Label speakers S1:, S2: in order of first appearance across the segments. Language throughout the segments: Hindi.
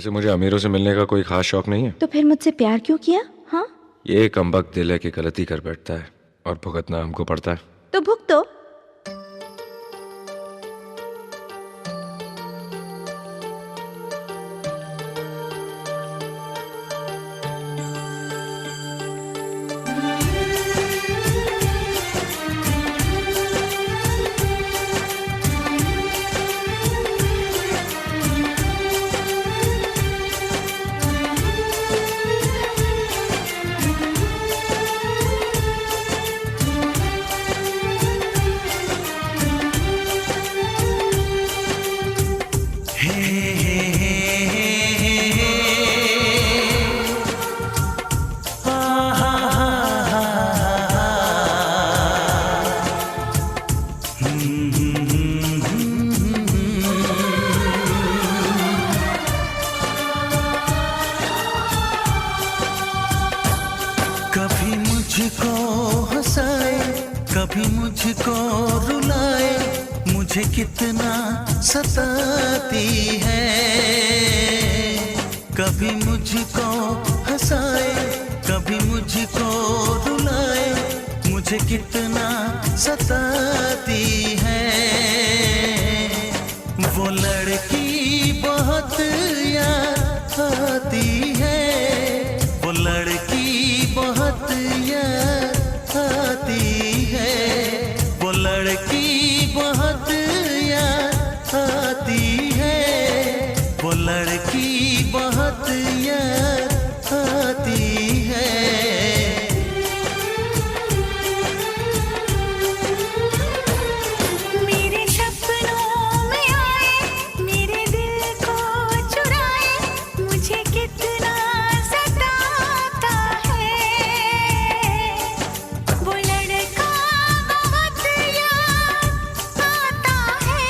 S1: वैसे मुझे अमीरों से मिलने का कोई खास शौक नहीं है।
S2: तो फिर मुझसे प्यार क्यों किया? हाँ,
S1: ये कमबख्त दिल है कि गलती कर बैठता है और भुगतना हमको पड़ता है।
S2: तो भुगतो।
S3: कभी मुझको हंसाए, कभी मुझको रुलाए, मुझे कितना सताती है। कभी मुझको हंसाए, कभी मुझको रुलाए, मुझे कितना सताती है। वो लड़की बहुत याद आती है, वो लड़की बहुत याद आती है, वो लड़की बहुत याद आती है, वो लड़की बहुत याद आती है।
S4: मेरे सपनों में आए, मेरे दिल को चुराए, मुझे कितना सताता है। वो लड़का बहुत याद आता है,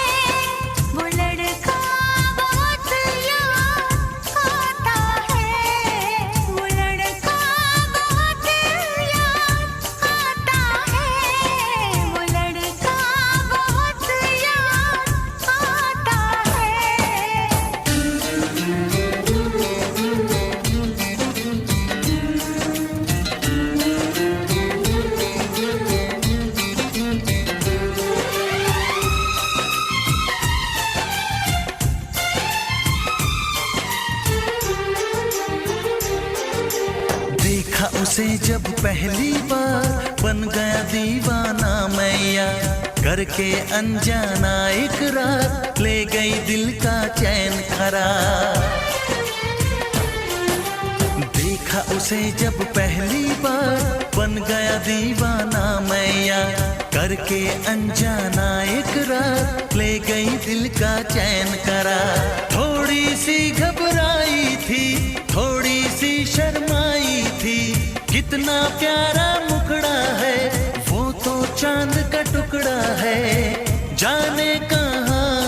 S4: वो लड़का बहुत याद आता है, वो लड़का बहुत याद आता है, वो लड़का बहुत याद आता
S3: देखा उसे जब पहली बार, बन गया दीवाना मैया, करके अनजाना इकरार, ले गई दिल का चैन करार। देखा उसे जब पहली बार, बन गया दीवाना मैया, करके अनजाना इकरार, ले गई दिल का चैन करार। थोड़ी सी घबराई थी, थोड़ी सी शर्माई थी, कितना प्यारा मुखड़ा है, वो तो चांद का टुकड़ा है, जाने कहाँ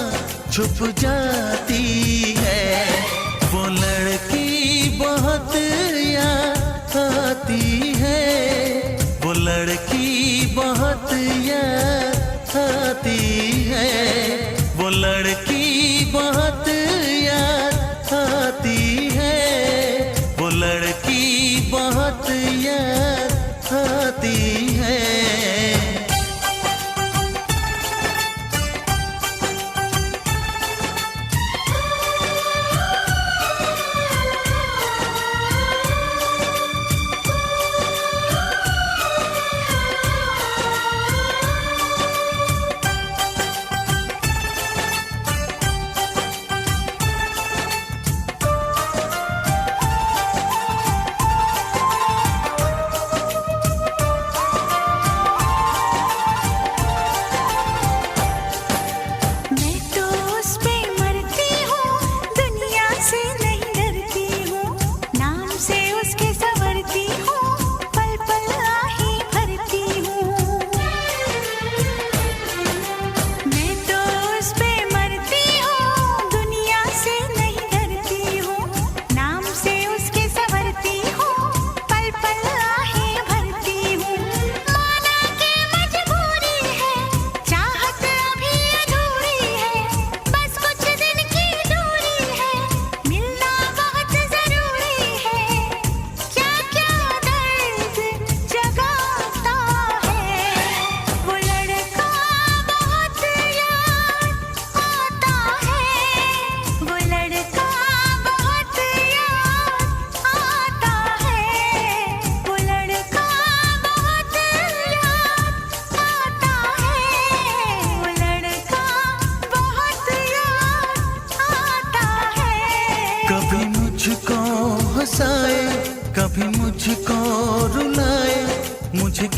S3: छुप जाती है। वो लड़की बहुत याद आती है, वो लड़की बहुत याद आती है, वो लड़की बहुत याद आती है, वो लड़की बहुत याद आती है।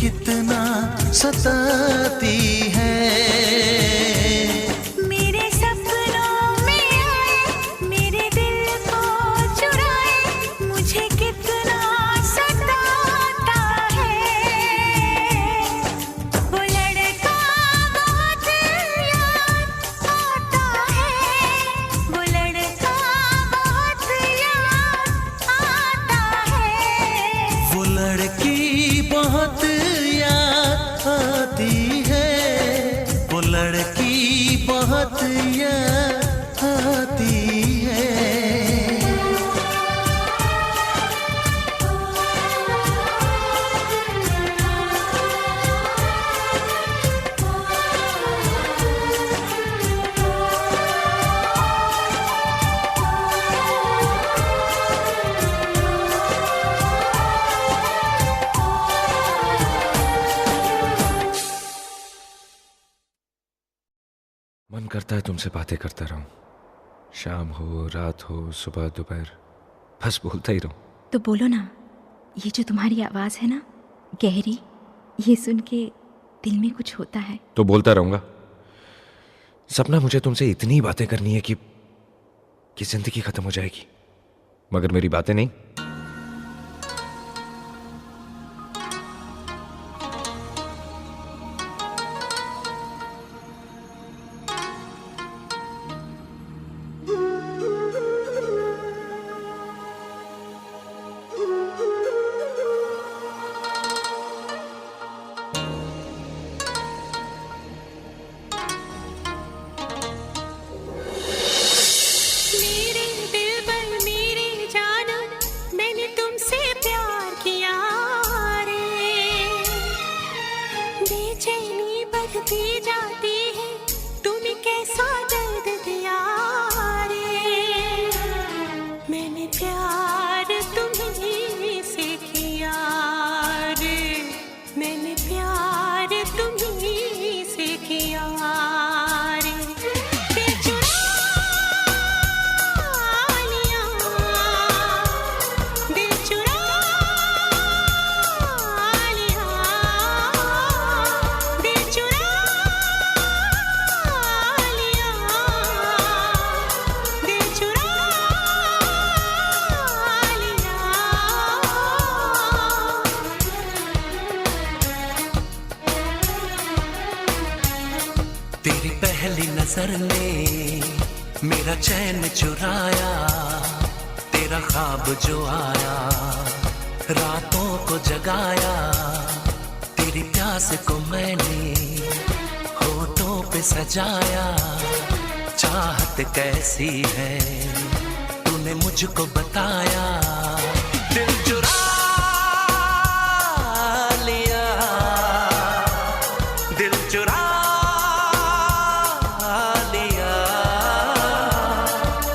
S3: कितना सताती है।
S4: मेरे सपनों में आए, मेरे दिल को चुराए, मुझे कितना सताता है। वो लड़का बहुत याद आता है, वो लड़का बहुत याद आता है।
S3: वो लड़की बहुत याद आती है, वो लड़की बहुत याद आती है।
S1: मन करता है तुमसे बातें करता रहूं, शाम हो रात हो सुबह दोपहर, बस बोलता ही रहूं।
S2: तो बोलो ना। ये जो तुम्हारी आवाज़ है ना, गहरी, ये सुन के दिल में कुछ होता है।
S1: तो बोलता रहूंगा। सपना मुझे तुमसे इतनी बातें करनी है कि जिंदगी खत्म हो जाएगी, मगर मेरी बातें नहीं।
S4: मेरे दिल पर मेरी जान, मैंने तुमसे प्यार किया रे। बेचैनी बढ़ती जाती है, तूने कैसा दर्द दिया रे। मैंने प्यार तुम्हीं से किया रे, मैंने प्यार तुम्हीं से किया रे। दिल चुरा लिया, दिल चुरा लिया, दिल चुरा लिया।
S3: तेरी पहली नजर ने मेरा चैन चुराया, तेरा ख्वाब जो आया रातों को जगाया। तेरी प्यास को मैंने होठों पे सजाया। चाहत कैसी है तूने मुझको बताया। दिल चुरा लिया, दिल चुरा लिया,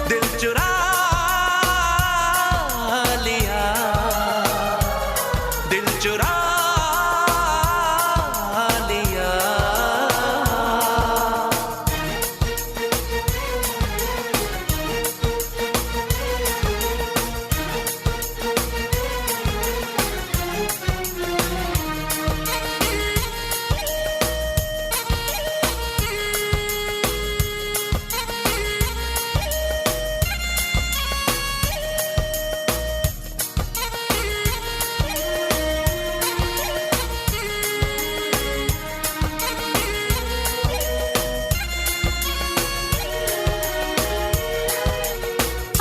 S3: दिल चुरा लिया, दिल चुरा लिया।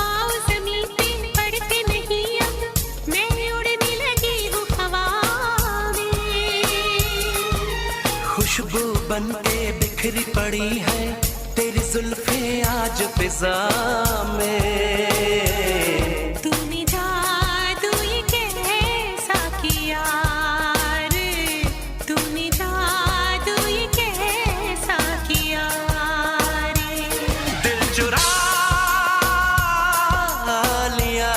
S4: आओ ज़मीन पे पड़ते नहीं अब, मैं उड़ने लगी हूँ हवा में।
S3: खुशबू बन के बिखरी पड़ी है तेरी जुल्फें आज फिजा में।
S4: तूने जादू ये कैसा किया रे, तूने जादू ये कैसा किया रे।
S3: दिल चुरा लिया,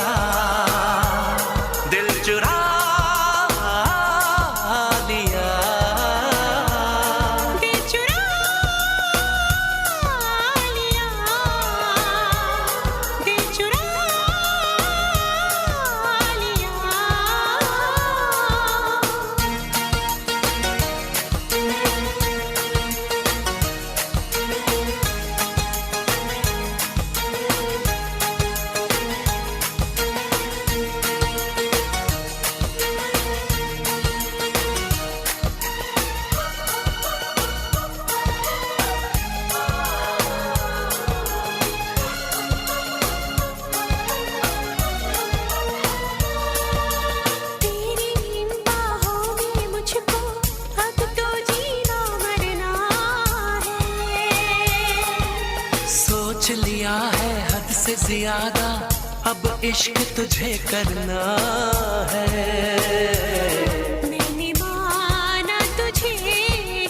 S3: दिल चुरा लिया,
S4: दिल चुरा लिया, दिल चुरा
S3: से ज्यादा अब इश्क तुझे करना है।
S4: मैंने माना तुझे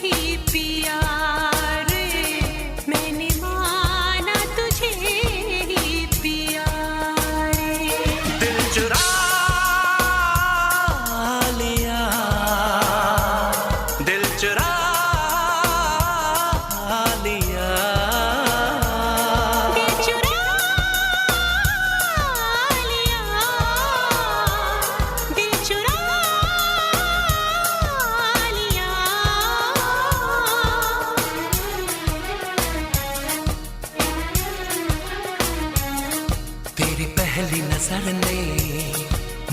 S4: ही पिया रे, मैंने माना तुझे ही पिया रे।
S3: दिल चुरा लिया, दिल चुरा लिया,
S4: दिल चुरा लिया, दिल चुरा लिया।
S3: तेरी पहली नजर ने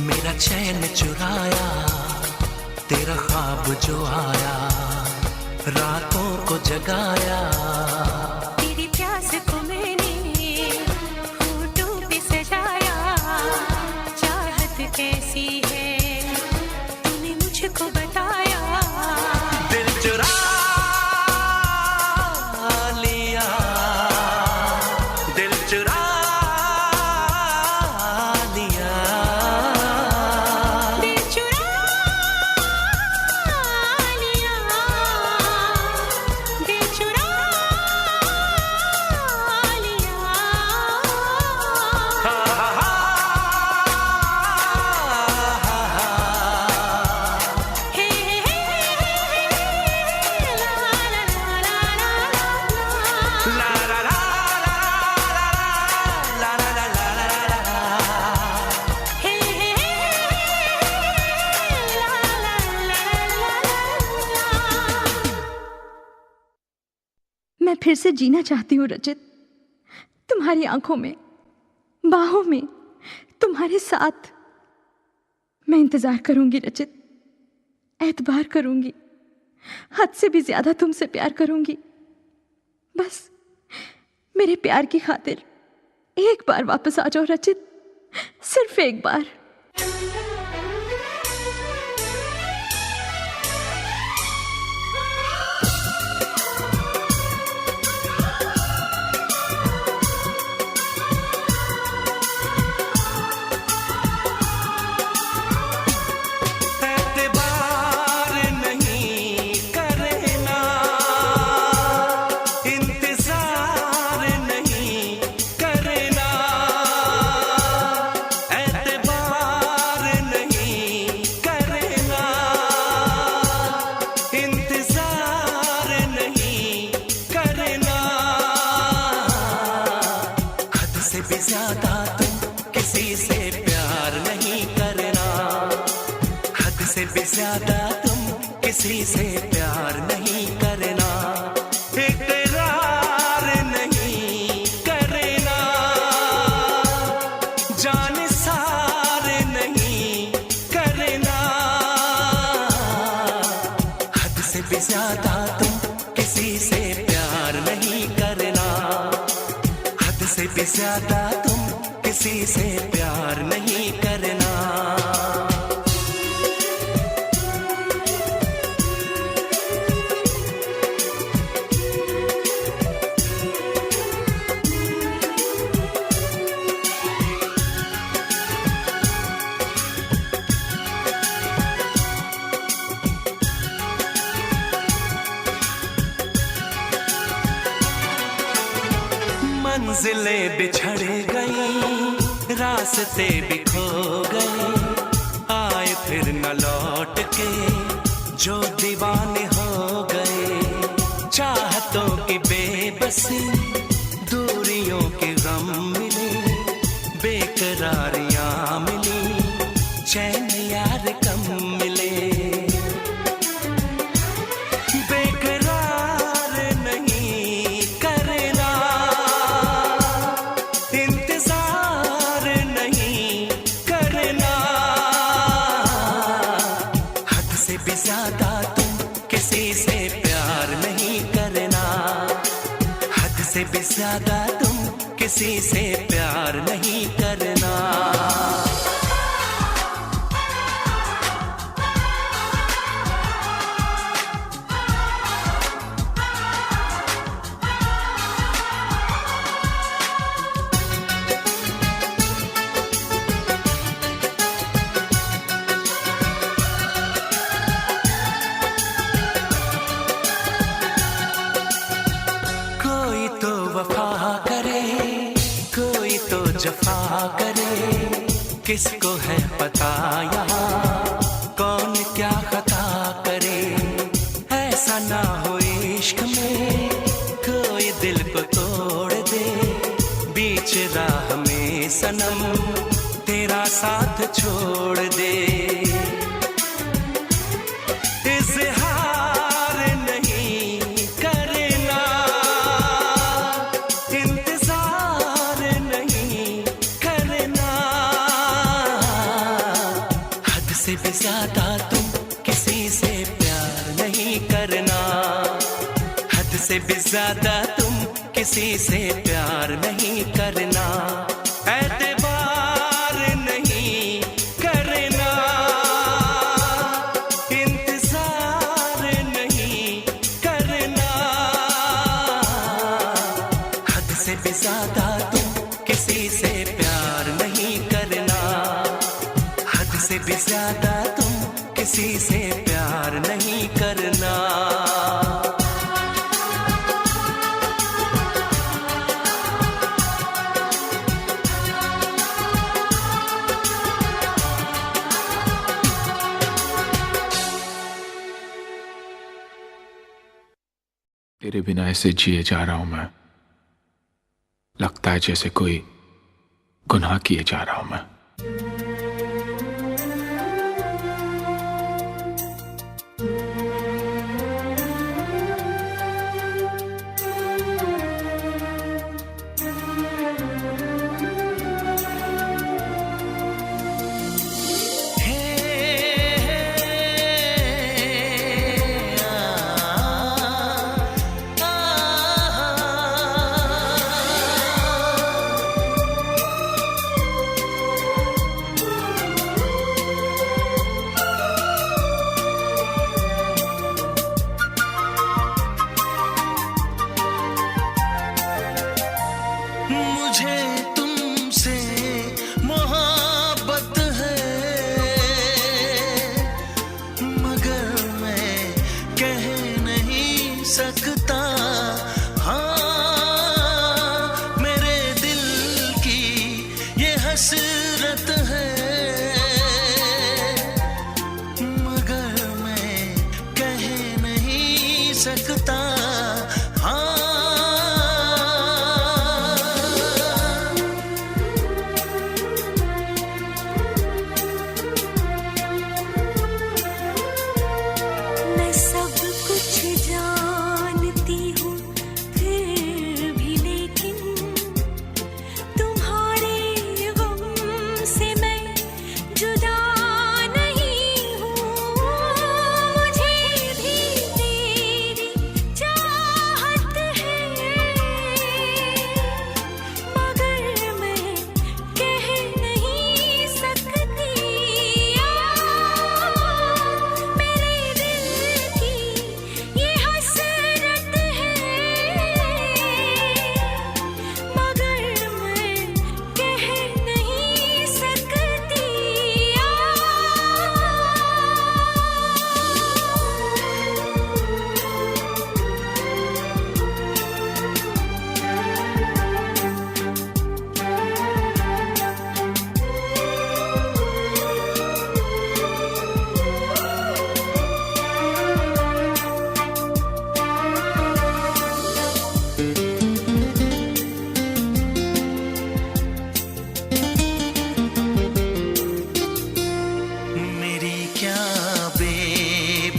S3: मेरा चैन चुराया, तेरा ख्वाब जो आया रातों को जगाया।
S4: तेरी प्यास को मैंने होठों पे सजाया, चाहत कैसी है तूने मुझको बताया।
S3: दिल चुरा लिया, दिल चुरा लिया,
S4: दिल चुरा लिया, दिल चुरा लिया। हे हे ला ला ला ला ला।
S3: ला ला ला ला ला ला ला ला ला।
S4: हे ला ला ला ला।
S2: मैं फिर से जीना चाहती हूँ रचित, तुम्हारी आंखों में, बाहों में, तुम्हारे साथ। मैं इंतजार करूंगी रचित, एतबार करूंगी, हद से भी ज्यादा तुमसे प्यार करूंगी। बस मेरे प्यार की खातिर एक बार वापस आ जाओ रचित, सिर्फ एक बार।
S3: एतबार नहीं करना, इंतजार नहीं करना, एतबार नहीं करना, इंतजार नहीं करना। हद से भी ज्यादा तुम किसी से प्यार नहीं करना, हद से भी ज्यादा तुम किसी से प्यार नहीं करना। इकरार नहीं करना, जान सार नहीं करना। हद से भी ज्यादा तुम किसी से प्यार नहीं करना, हद से भी ज्यादा तुम किसी से प्यार नहीं करना। मंजिलें बिछड़ गई, रास्ते भी खो गए, आए फिर न लौट के जो दीवाने हो गए। चाहतों की बेबसी, दूरियों के गम मिले, बेकरारियां मिली, चैन यार कम मिले। बेकरार नहीं करना, इंतजार नहीं करना। हद से भी ज्यादा तुम किसी से प्यार नहीं करना, हद से भी ज्यादा तुम किसी से प्यार नहीं करना। जफा करे, किसको है पता यहाँ कौन क्या खता करे। ऐसा ना हो इश्क में कोई दिल को तोड़ दे, बीच राह में सनम तेरा साथ छोड़ दे। इज़हार नहीं करना, इंतजार नहीं करना, हद से भी ज्यादा तुम किसी से प्यार नहीं करना, हद से भी ज्यादा तुम किसी से प्यार नहीं करना। एतबार नहीं करना, इंतजार नहीं करना, हद से भी ज्यादा तुम किसी से प्यार नहीं करना, हद से भी ज्यादा तुम किसी से प्यार नहीं करना।
S5: तेरे बिना ऐसे जिए जा रहा हूं मैं, लगता है जैसे कोई गुनाह किए जा रहा हूं मैं।
S3: मुझे तुमसे मोहब्बत है, मगर मैं कह नहीं सकता। हाँ, मेरे दिल की ये हसरत है, मगर मैं कह नहीं सकता।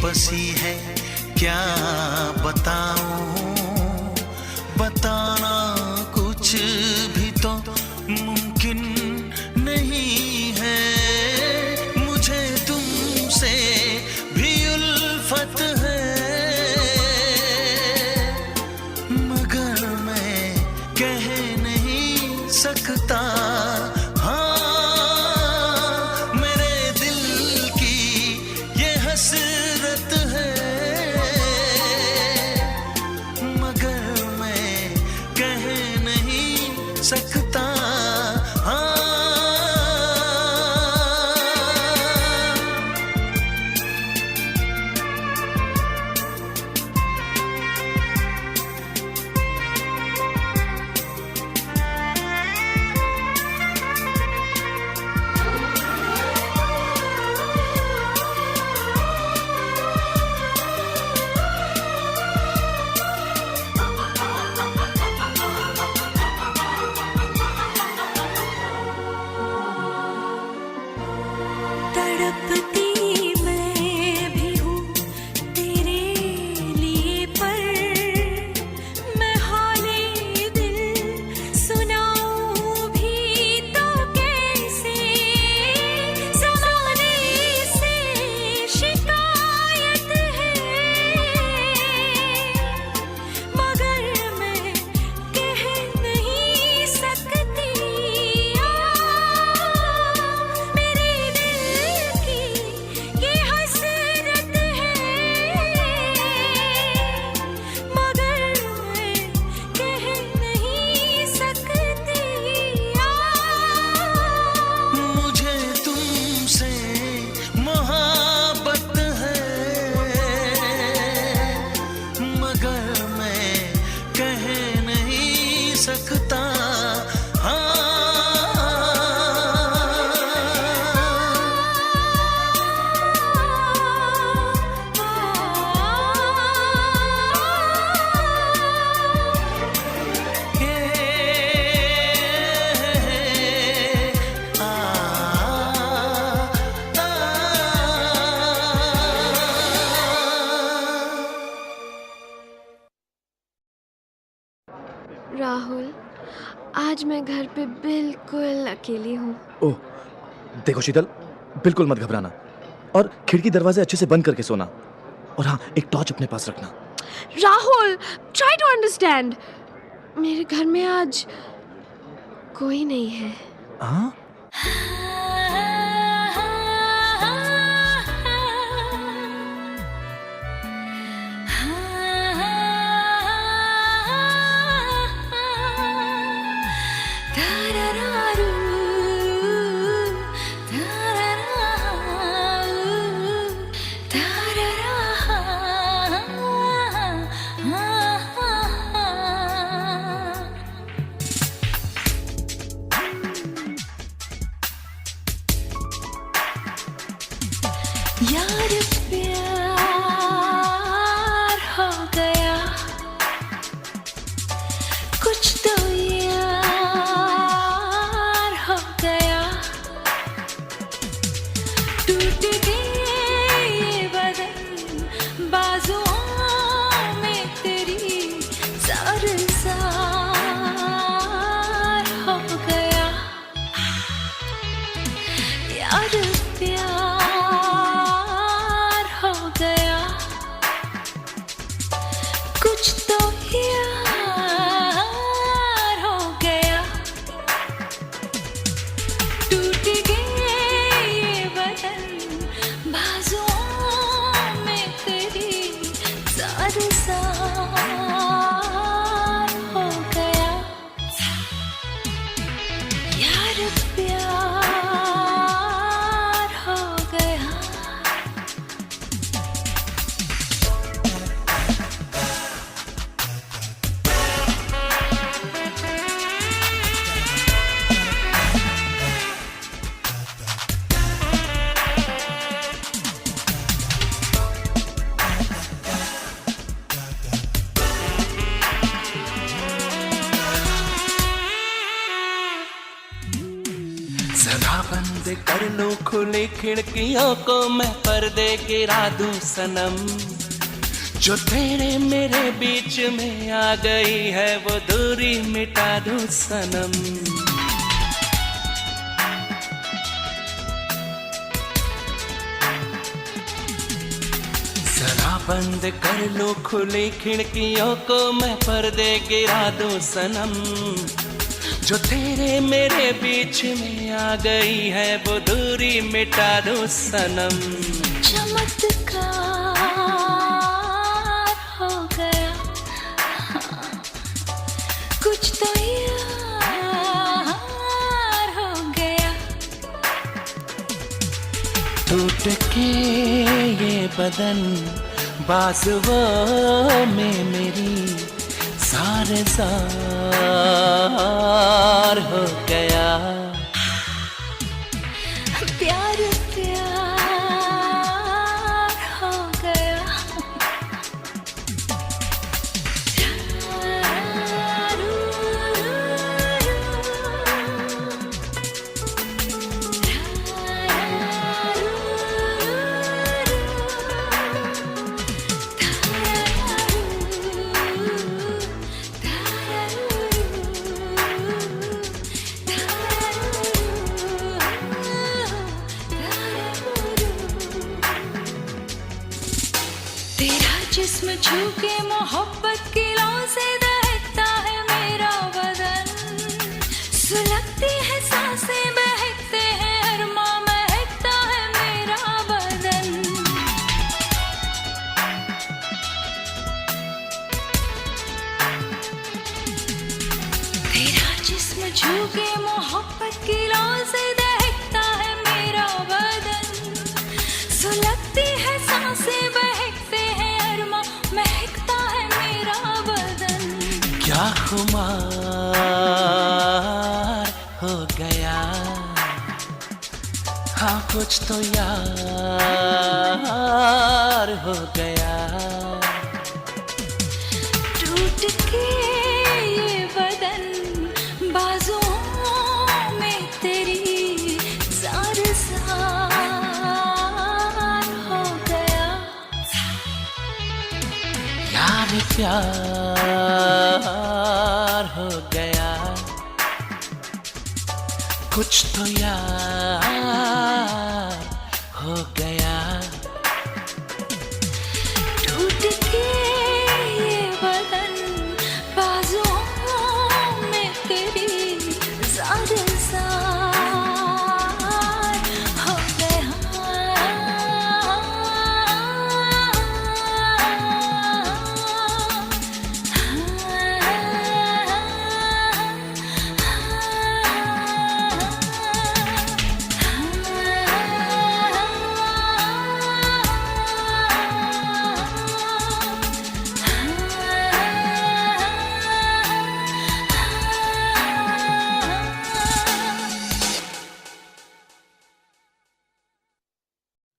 S3: बसी है क्या बताऊं, बताना कुछ भी तो मुमकिन नहीं है। मुझे तुमसे भी उल्फत है, मगर मैं कह नहीं सकता। सकता
S6: राहुल, आज मैं घर पे बिल्कुल अकेली हूँ।
S7: ओह, देखो शीतल, बिल्कुल मत घबराना और खिड़की दरवाजे अच्छे से बंद करके सोना। और हाँ, एक टॉर्च अपने पास रखना।
S6: Rahul, try to understand. मेरे घर में आज कोई नहीं है।
S7: हाँ?
S4: यार प्यार हो गया, कुछ तो यार हो गया, टूट गए ये बदन बाजुओं में तेरी, ज़ार हो गया। यार प्यार हो गया, कुछ तो यार हो गया, टूट गए ये बदन बाजुओं में तेरी, ज़ार हो गया। यार प्यार हो गया।
S3: जरा बंद कर लो खुली खिड़कियों को, मैं पर्दे गिरा दूं सनम। जो तेरे मेरे बीच में आ गई है वो दूरी मिटा दूं सनम। जरा बंद कर लो खुली खिड़कियों को, मैं पर्दे गिरा दूं सनम। जो तेरे मेरे बीच में आ गई है वो दूरी मिटा दूं सनम।
S4: चमत्कार हो गया, कुछ तो यार हो गया,
S3: टूट के ये बदन बाजुओं में मेरी, ज़ार हो गया।
S4: प्यार प्यार हो गया। तेरा जिस्म छू के मोहब्बत की लौ से दहकता है मेरा बदन, सुलगती है सांसें बहकते हैं अरमा, महकता है मेरा बदन। तेरा जिस्म छू के मोहब्बत की लौ से दहकता है मेरा बदन, सुलगती है सांसें बहकते हैं अरमा, महकता है मेरा बदन।
S3: क्या खुमार हो गया, हाँ कुछ तो यार हो गया।
S4: टूट के ये बदन बाजुओं में तेरी, ज़ार हो गया।
S3: यार प्यार हो कुछ तो यार हो गया।
S4: टूट के ये बदन बाजुओं में तेरी ज़ार हो गया।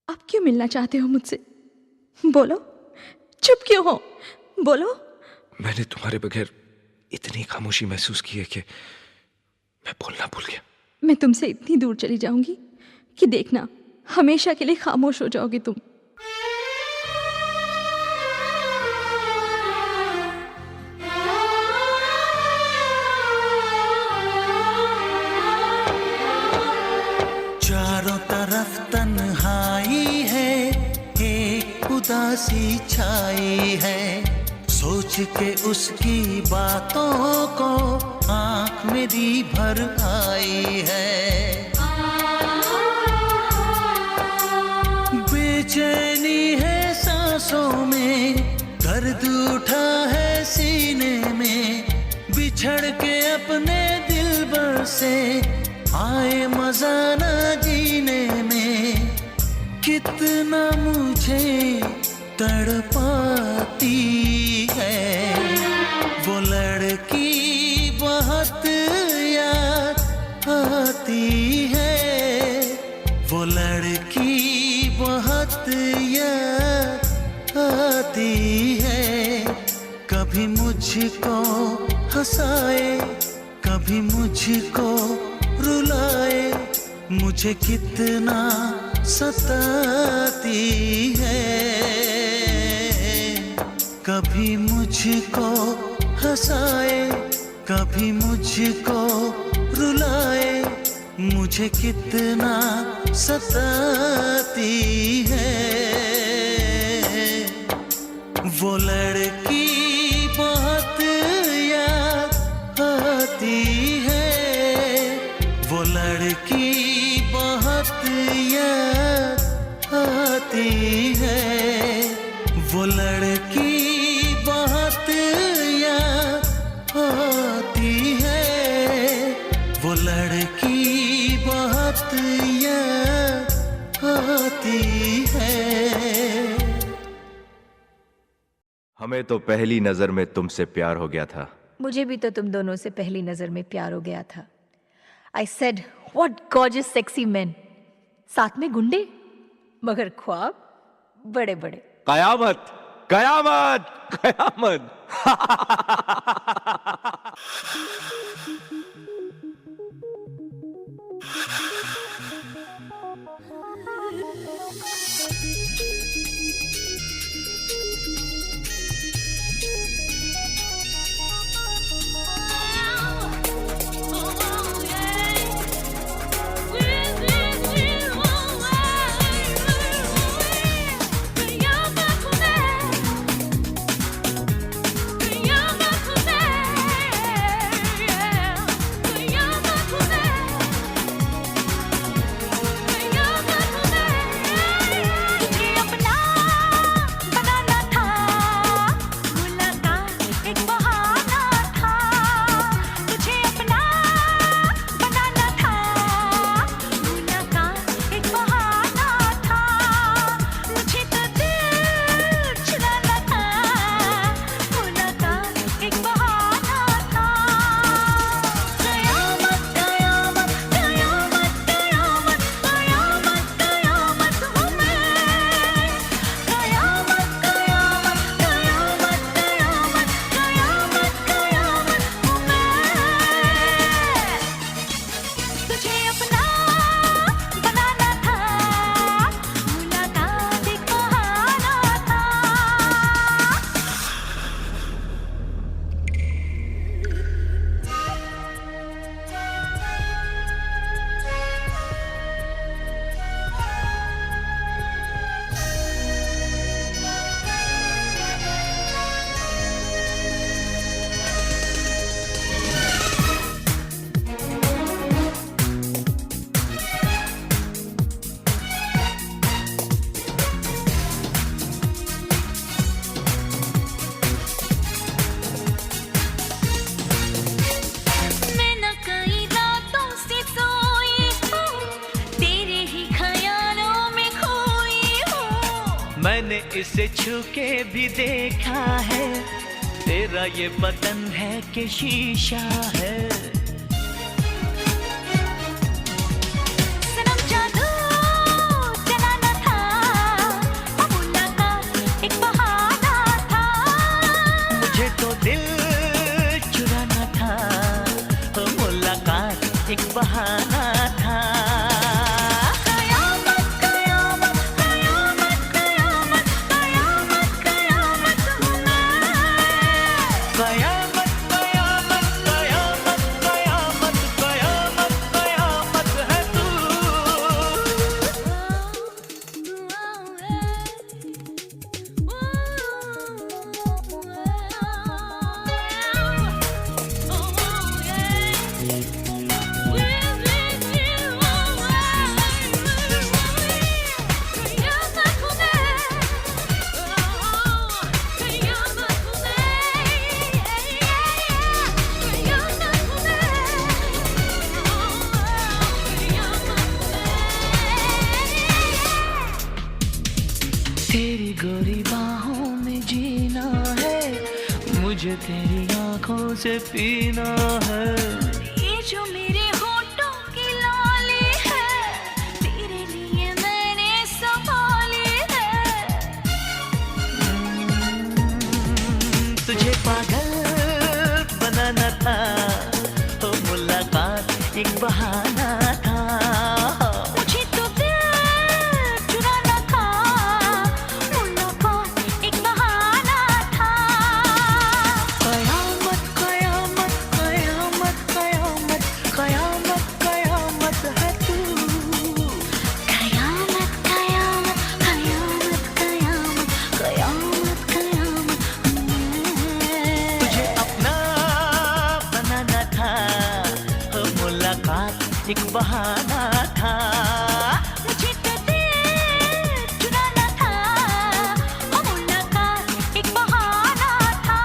S2: अब क्यों मिलना चाहते हो मुझसे? बोलो, चुप क्यों हो? बोलो।
S1: मैंने तुम्हारे बगैर इतनी खामोशी महसूस की है कि मैं बोलना भूल गया।
S2: मैं तुमसे इतनी दूर चली जाऊंगी कि देखना, हमेशा के लिए खामोश हो जाओगे तुम।
S3: चारों तरफ तन्हाई है, एक उदासी छाई है। सोच के उसकी बातों को आंख मेरी भर आई है। बेचैनी है सांसों में, दर्द उठा है सीने में। बिछड़ के अपने दिलबर से आए मजा न जीने में। कितना मुझे तड़पाती है वो लड़की, बहुत याद आती है वो लड़की, बहुत याद आती है। कभी मुझको हंसाए, कभी मुझको रुलाए, मुझे कितना सताती है। कभी मुझको हंसाए, कभी मुझको रुलाए, मुझे कितना सताती है वो लड़की, बहुत याद आती है वो लड़की, बहुत याद आती है वो लड़की, बहुत याद आती है वो लड़की, बहुत याद आती है।
S8: हमें तो पहली नजर में तुमसे प्यार हो गया था।
S9: मुझे भी तो तुम दोनों से पहली नजर में प्यार हो गया था। I said, what gorgeous sexy men. साथ में गुंडे, मगर ख्वाब बड़े बड़े।
S8: कयामत, कयामत, कयामत।
S4: Yeah.
S3: इसे छू के भी देखा है, तेरा ये बदन है कि शीशा है।
S4: सनम जादू चलाना था, मुलाकात एक बहाना था।
S3: मुझे तो दिल चुराना था, मुलाकात एक बहाना था।
S4: कयामत कयामत कयामत कयामत कयामत कयामत हूँ मैं।
S3: कयामत कयामत कयामत कयामत कयामत कयामत है तू। तेरी गोरी बाहों में जीना है, मुझे तेरी आंखों से पीना है।
S4: ये जो मेरे होठों की लाली है, तेरे लिए मैंने संभाली है।
S3: तुझे पागल बनाना था, तो मुलाकात एक बहाना था।
S4: मुझे तो दिल चुराना था, मुलाकात एक बहाना था।
S3: कयामत कयामत कयामत कयामत कयामत कयामत है तू।
S4: कयामत कयामत कयामत कयामत कयामत कयामत मैं।
S3: तुझे अपना बनाना था, मुलाकात एक बहाना था।
S4: मुझे तो दिल चुराना था, मुलाकात एक बहाना था।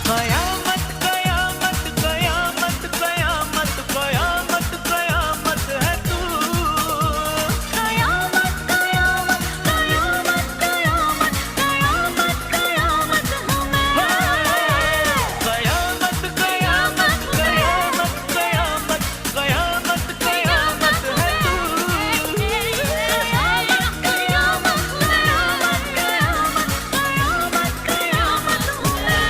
S3: कयामत कयामत कयामत कयामत कयामत कयामत है तू।
S4: कयामत कयामत कयामत कयामत कयामत कयामत हूँ मैं।
S3: कयामत कयामत कयामत कयामत कयामत कयामत है तू।
S4: कयामत कयामत कयामत कयामत कयामत हूँ मैं।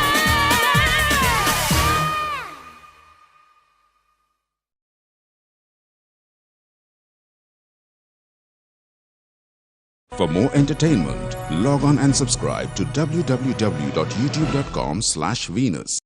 S10: For more entertainment, log on and subscribe to www.youtube.com/Venus.